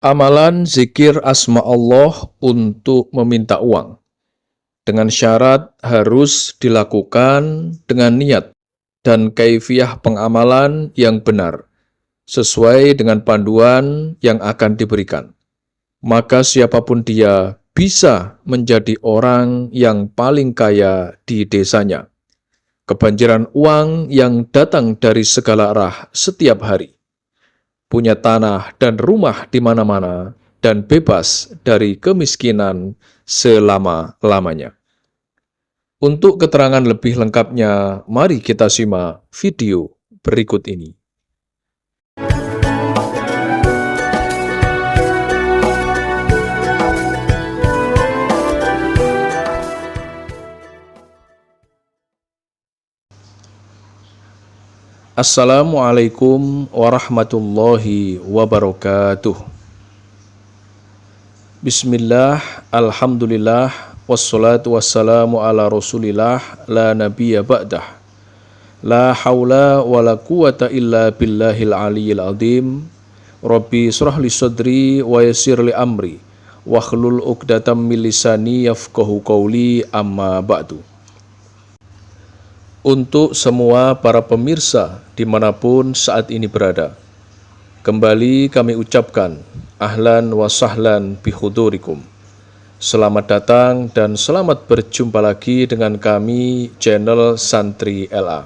Amalan zikir asma Allah untuk meminta uang, dengan syarat harus dilakukan dengan niat dan kaifiyah pengamalan yang benar, sesuai dengan panduan yang akan diberikan. Maka siapapun dia bisa menjadi orang yang paling kaya di desanya. Kebanjiran uang yang datang dari segala arah setiap hari. Punya tanah dan rumah di mana-mana, dan bebas dari kemiskinan selama-lamanya. Untuk keterangan lebih lengkapnya, mari kita simak video berikut ini. Assalamualaikum warahmatullahi wabarakatuh. Bismillah, alhamdulillah, wassalatu wassalamu ala rasulillah, la nabiyya ba'dah. La hawla wa la quwata illa billahil aliyyil azim. Rabbi surah li sadri wa yassir li amri, wa khlul uqdatam min lisani yafqahu qawli, amma ba'du. Untuk semua para pemirsa dimanapun saat ini berada, kembali kami ucapkan ahlan wa sahlan bihudurikum. Selamat datang dan selamat berjumpa lagi dengan kami, channel Santri LA.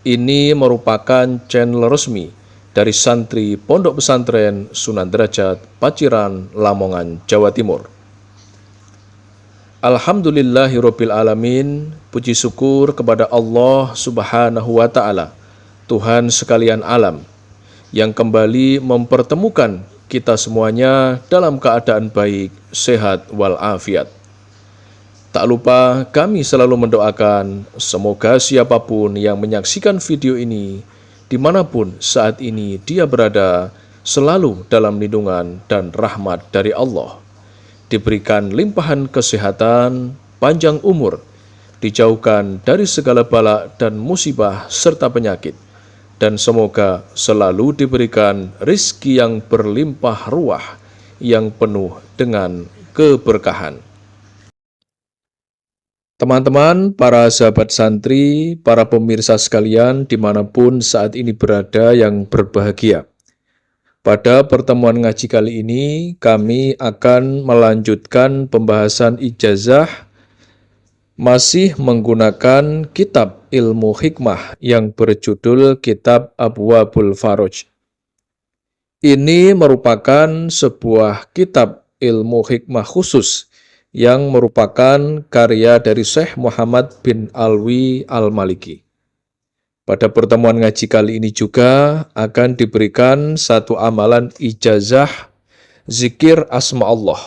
Ini merupakan channel resmi dari Santri Pondok Pesantren Sunan Derajat, Paciran, Lamongan, Jawa Timur. Alhamdulillahirabbil alamin, puji syukur kepada Allah Subhanahu wa taala, Tuhan sekalian alam, yang kembali mempertemukan kita semuanya dalam keadaan baik, sehat walafiat. Tak lupa kami selalu mendoakan semoga siapapun yang menyaksikan video ini, dimanapun saat ini dia berada, selalu dalam lindungan dan rahmat dari Allah. Diberikan limpahan kesehatan, panjang umur, dijauhkan dari segala bala dan musibah serta penyakit, dan semoga selalu diberikan rizki yang berlimpah ruah, yang penuh dengan keberkahan. Teman-teman, para sahabat santri, para pemirsa sekalian dimanapun saat ini berada yang berbahagia. Pada pertemuan ngaji kali ini, kami akan melanjutkan pembahasan ijazah masih menggunakan kitab ilmu hikmah yang berjudul Kitab Abwabul Faraj. Ini merupakan sebuah kitab ilmu hikmah khusus yang merupakan karya dari Syekh Muhammad bin Alwi Al-Maliki. Pada pertemuan ngaji kali ini juga akan diberikan satu amalan ijazah zikir asma Allah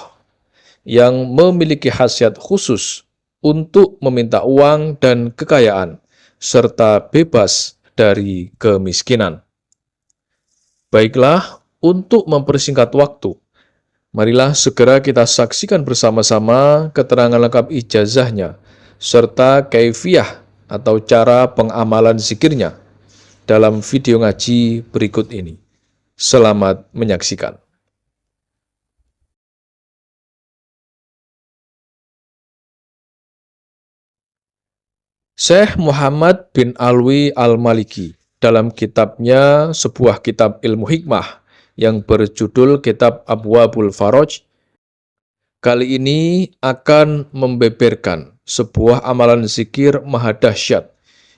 yang memiliki khasiat khusus untuk meminta uang dan kekayaan serta bebas dari kemiskinan. Baiklah, untuk mempersingkat waktu, marilah segera kita saksikan bersama-sama keterangan lengkap ijazahnya serta kaifiyah atau cara pengamalan zikirnya dalam video ngaji berikut ini. Selamat menyaksikan. Syekh Muhammad bin Alwi Al-Maliki dalam kitabnya, sebuah kitab ilmu hikmah yang berjudul Kitab Abwabul Faraj, kali ini akan membeberkan sebuah amalan zikir maha dahsyat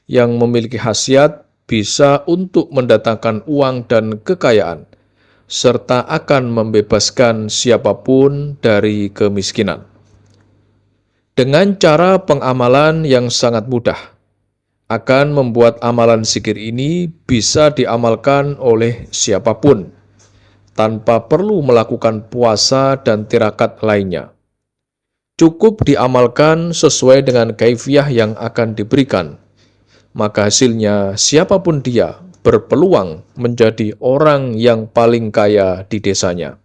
yang memiliki khasiat bisa untuk mendatangkan uang dan kekayaan, serta akan membebaskan siapapun dari kemiskinan. Dengan cara pengamalan yang sangat mudah, akan membuat amalan zikir ini bisa diamalkan oleh siapapun, tanpa perlu melakukan puasa dan tirakat lainnya. Cukup diamalkan sesuai dengan kaifiyah yang akan diberikan, maka hasilnya siapapun dia berpeluang menjadi orang yang paling kaya di desanya.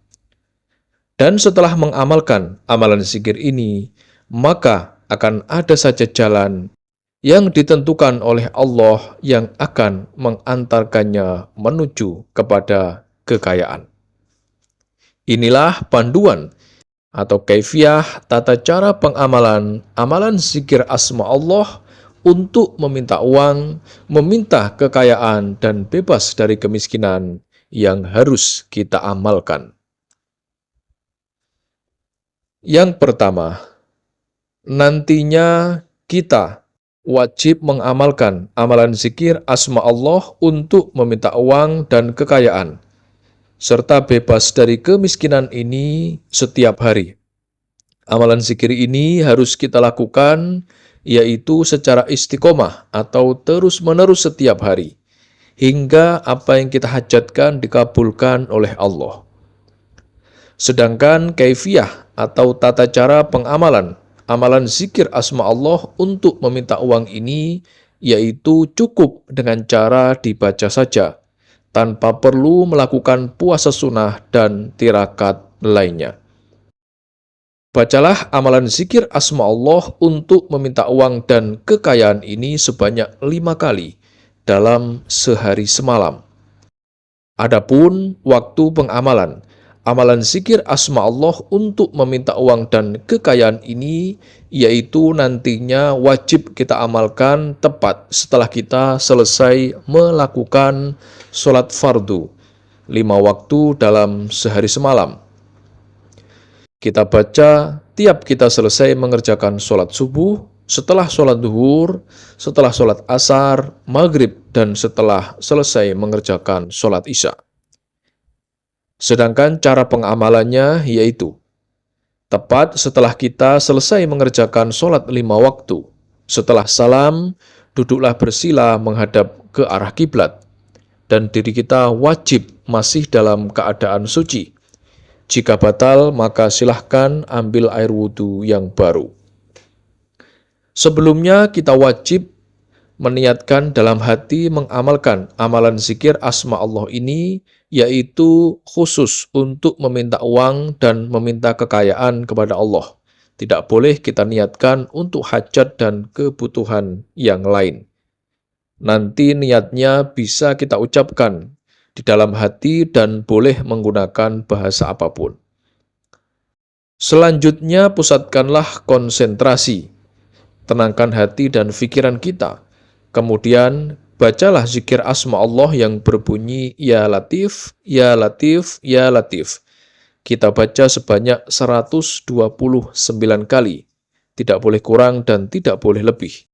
Dan setelah mengamalkan amalan zikir ini, maka akan ada saja jalan yang ditentukan oleh Allah yang akan mengantarkannya menuju kepada kekayaan. Inilah panduan atau kaifiah tata cara pengamalan amalan zikir asma Allah untuk meminta uang, meminta kekayaan, dan bebas dari kemiskinan yang harus kita amalkan. Yang pertama, nantinya kita wajib mengamalkan amalan zikir asma Allah untuk meminta uang dan kekayaan, serta bebas dari kemiskinan ini setiap hari. Amalan zikir ini harus kita lakukan, yaitu secara istiqomah atau terus-menerus setiap hari, hingga apa yang kita hajatkan dikabulkan oleh Allah. Sedangkan kaifiah atau tata cara pengamalan amalan zikir asma Allah untuk meminta uang ini, yaitu cukup dengan cara dibaca saja, tanpa perlu melakukan puasa sunnah dan tirakat lainnya. Bacalah amalan zikir asma Allah untuk meminta uang dan kekayaan ini sebanyak 5 kali dalam sehari semalam. Adapun waktu pengamalan amalan zikir asma Allah untuk meminta uang dan kekayaan ini, yaitu nantinya wajib kita amalkan tepat setelah kita selesai melakukan sholat fardu 5 waktu dalam sehari semalam. Kita baca tiap kita selesai mengerjakan sholat subuh, setelah sholat duhur, setelah sholat asar, maghrib, dan setelah selesai mengerjakan sholat isya. Sedangkan cara pengamalannya yaitu, tepat setelah kita selesai mengerjakan sholat 5 waktu, setelah salam, duduklah bersila menghadap ke arah kiblat, dan diri kita wajib masih dalam keadaan suci. Jika batal, maka silahkan ambil air wudhu yang baru. Sebelumnya, kita wajib meniatkan dalam hati mengamalkan amalan zikir asma Allah ini, yaitu khusus untuk meminta uang dan meminta kekayaan kepada Allah. Tidak boleh kita niatkan untuk hajat dan kebutuhan yang lain. Nanti niatnya bisa kita ucapkan di dalam hati dan boleh menggunakan bahasa apapun. Selanjutnya, pusatkanlah konsentrasi, tenangkan hati dan pikiran kita. Kemudian, bacalah zikir asma Allah yang berbunyi Ya Latif, Ya Latif, Ya Latif. Kita baca sebanyak 129 kali, tidak boleh kurang dan tidak boleh lebih.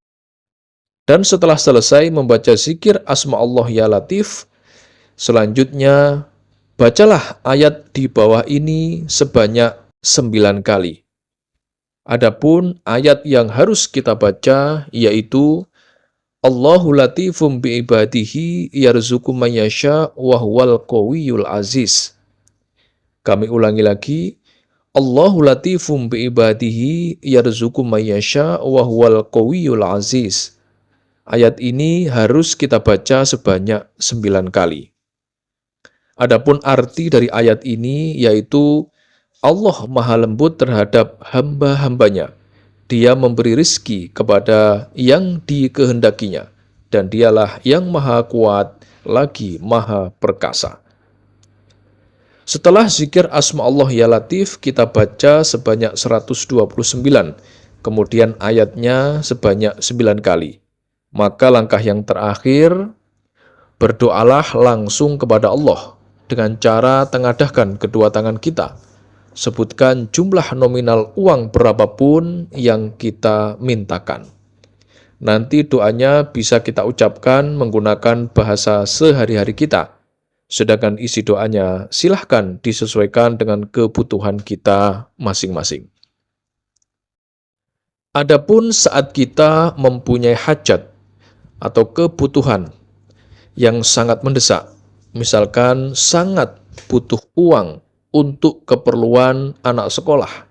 Dan setelah selesai membaca zikir asma Allah Ya Latif, selanjutnya, bacalah ayat di bawah ini sebanyak 9 kali. Adapun ayat yang harus kita baca yaitu Allahu latifum bi'ibadihi yarzuqu man yasha wa huwal qawiyyul aziz. Kami ulangi lagi, Allahu latifum bi'ibadihi yarzuqu man yasha wa huwal qawiyyul aziz. Ayat ini harus kita baca sebanyak 9 kali. Adapun arti dari ayat ini yaitu Allah maha lembut terhadap hamba-hambanya. Dia memberi rizki kepada yang dikehendakinya, dan dialah yang maha kuat lagi maha perkasa. Setelah zikir asma Allah Ya Latif, kita baca sebanyak 129, kemudian ayatnya sebanyak 9 kali. Maka langkah yang terakhir, berdoalah langsung kepada Allah dengan cara tengadahkan kedua tangan kita. Sebutkan jumlah nominal uang berapapun yang kita mintakan. Nanti doanya bisa kita ucapkan menggunakan bahasa sehari-hari kita. Sedangkan isi doanya silahkan disesuaikan dengan kebutuhan kita masing-masing. Adapun saat kita mempunyai hajat atau kebutuhan yang sangat mendesak, misalkan sangat butuh uang untuk keperluan anak sekolah,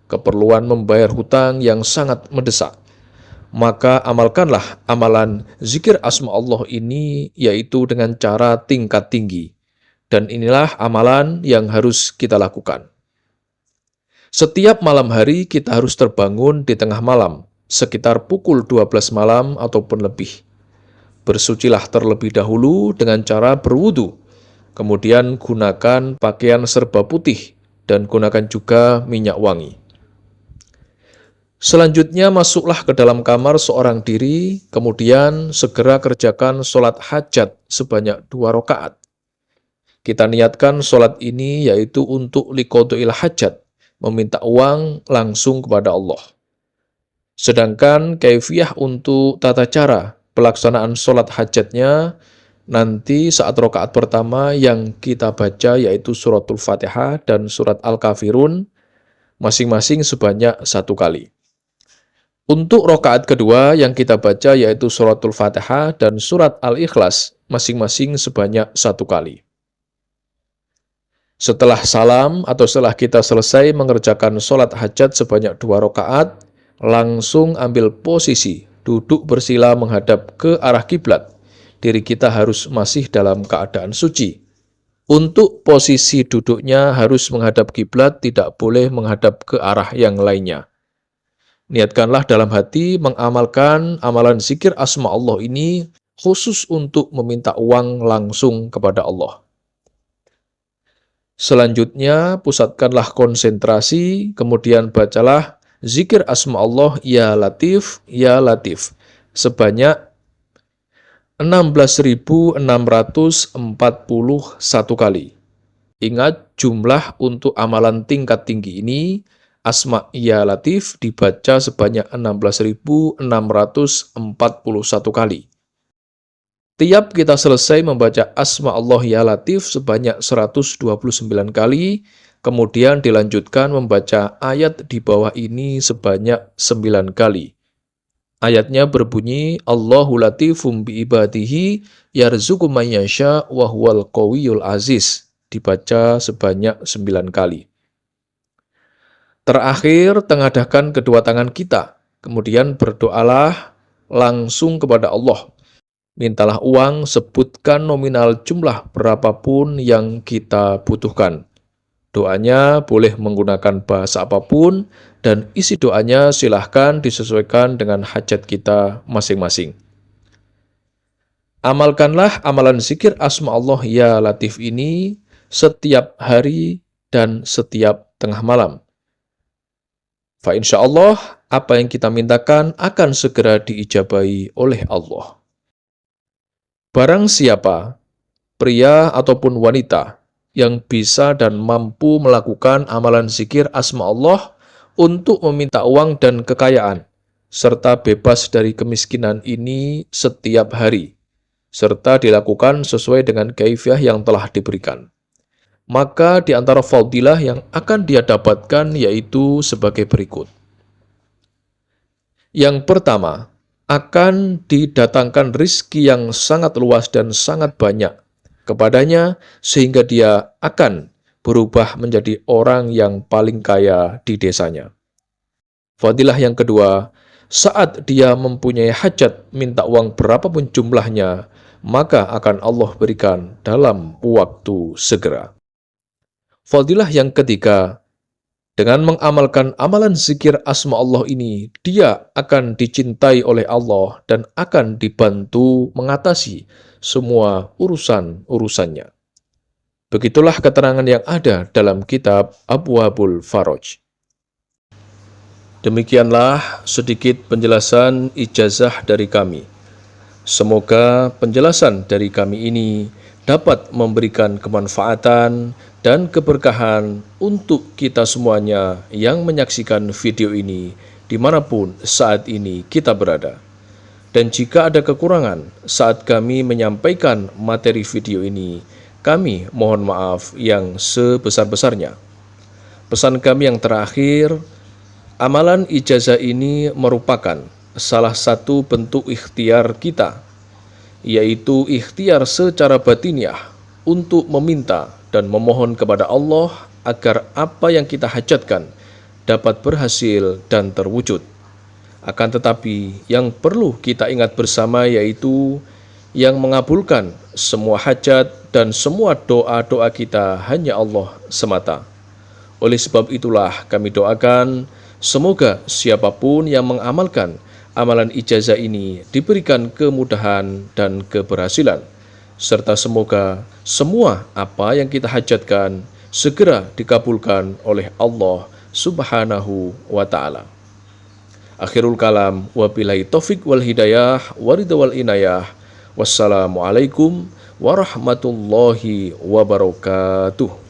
keperluan membayar hutang yang sangat mendesak, maka amalkanlah amalan zikir asma Allah ini, yaitu dengan cara tingkat tinggi. Dan inilah amalan yang harus kita lakukan. Setiap malam hari kita harus terbangun di tengah malam, sekitar pukul 12 malam ataupun lebih. Bersucilah terlebih dahulu dengan cara berwudu. Kemudian gunakan pakaian serba putih dan gunakan juga minyak wangi. Selanjutnya masuklah ke dalam kamar seorang diri, kemudian segera kerjakan sholat hajat sebanyak 2 rakaat. Kita niatkan sholat ini yaitu untuk liqodil hajat, meminta uang langsung kepada Allah. Sedangkan kaifiyah untuk tata cara pelaksanaan sholat hajatnya, nanti saat rakaat pertama yang kita baca yaitu suratul Fatihah dan surat Al-Kafirun, masing-masing sebanyak 1 kali. Untuk rakaat kedua yang kita baca yaitu suratul Fatihah dan surat Al-Ikhlas, masing-masing sebanyak 1 kali. Setelah salam atau setelah kita selesai mengerjakan sholat hajat sebanyak 2 rakaat, langsung ambil posisi duduk bersila menghadap ke arah kiblat. Diri kita harus masih dalam keadaan suci. Untuk posisi duduknya harus menghadap kiblat, tidak boleh menghadap ke arah yang lainnya. Niatkanlah dalam hati mengamalkan amalan zikir asma Allah ini khusus untuk meminta uang langsung kepada Allah. Selanjutnya, pusatkanlah konsentrasi, kemudian bacalah zikir asma Allah Ya Latif, Ya Latif, sebanyak 16.641 kali. Ingat, jumlah untuk amalan tingkat tinggi ini, Asma Ya Latif dibaca sebanyak 16.641 kali. Tiap kita selesai membaca Asma Allah Ya Latif sebanyak 129 kali, kemudian dilanjutkan membaca ayat di bawah ini sebanyak 9 kali. Ayatnya berbunyi, Allahu latifum bi'ibadihi yarzuqu man yasha wa huwal qawiyul aziz. Dibaca sebanyak 9 kali. Terakhir, tengadahkan kedua tangan kita. Kemudian berdoalah langsung kepada Allah. Mintalah uang, sebutkan nominal jumlah berapapun yang kita butuhkan. Doanya boleh menggunakan bahasa apapun, dan isi doanya silahkan disesuaikan dengan hajat kita masing-masing. Amalkanlah amalan zikir asma Allah Ya Latif ini setiap hari dan setiap tengah malam. Fa insyaallah, apa yang kita mintakan akan segera diijabahi oleh Allah. Barang siapa, pria ataupun wanita, yang bisa dan mampu melakukan amalan zikir asma Allah untuk meminta uang dan kekayaan, serta bebas dari kemiskinan ini setiap hari, serta dilakukan sesuai dengan kaifiyah yang telah diberikan. Maka di antara fadilah yang akan dia dapatkan yaitu sebagai berikut. Yang pertama, akan didatangkan rizki yang sangat luas dan sangat banyak kepadanya, sehingga dia akan berubah menjadi orang yang paling kaya di desanya. Fadilah yang kedua, saat dia mempunyai hajat minta uang berapapun jumlahnya, maka akan Allah berikan dalam waktu segera. Fadilah yang ketiga, dengan mengamalkan amalan zikir asma Allah ini, dia akan dicintai oleh Allah dan akan dibantu mengatasi semua urusan-urusannya. Begitulah keterangan yang ada dalam kitab Abwabul Faraj. Demikianlah sedikit penjelasan ijazah dari kami. Semoga penjelasan dari kami ini dapat memberikan kemanfaatan dan keberkahan untuk kita semuanya yang menyaksikan video ini dimanapun saat ini kita berada. Dan jika ada kekurangan saat kami menyampaikan materi video ini, kami mohon maaf yang sebesar-besarnya. Pesan kami yang terakhir, amalan ijazah ini merupakan salah satu bentuk ikhtiar kita, yaitu ikhtiar secara batiniah untuk meminta dan memohon kepada Allah agar apa yang kita hajatkan dapat berhasil dan terwujud. Akan tetapi yang perlu kita ingat bersama yaitu yang mengabulkan semua hajat dan semua doa-doa kita hanya Allah semata. Oleh sebab itulah kami doakan semoga siapapun yang mengamalkan amalan ijazah ini diberikan kemudahan dan keberhasilan, serta semoga semua apa yang kita hajatkan segera dikabulkan oleh Allah Subhanahu wa Ta'ala. Akhirul kalam, wabillahi taufik wal hidayah, waridha wal inayah. Wassalamualaikum warahmatullahi wabarakatuh.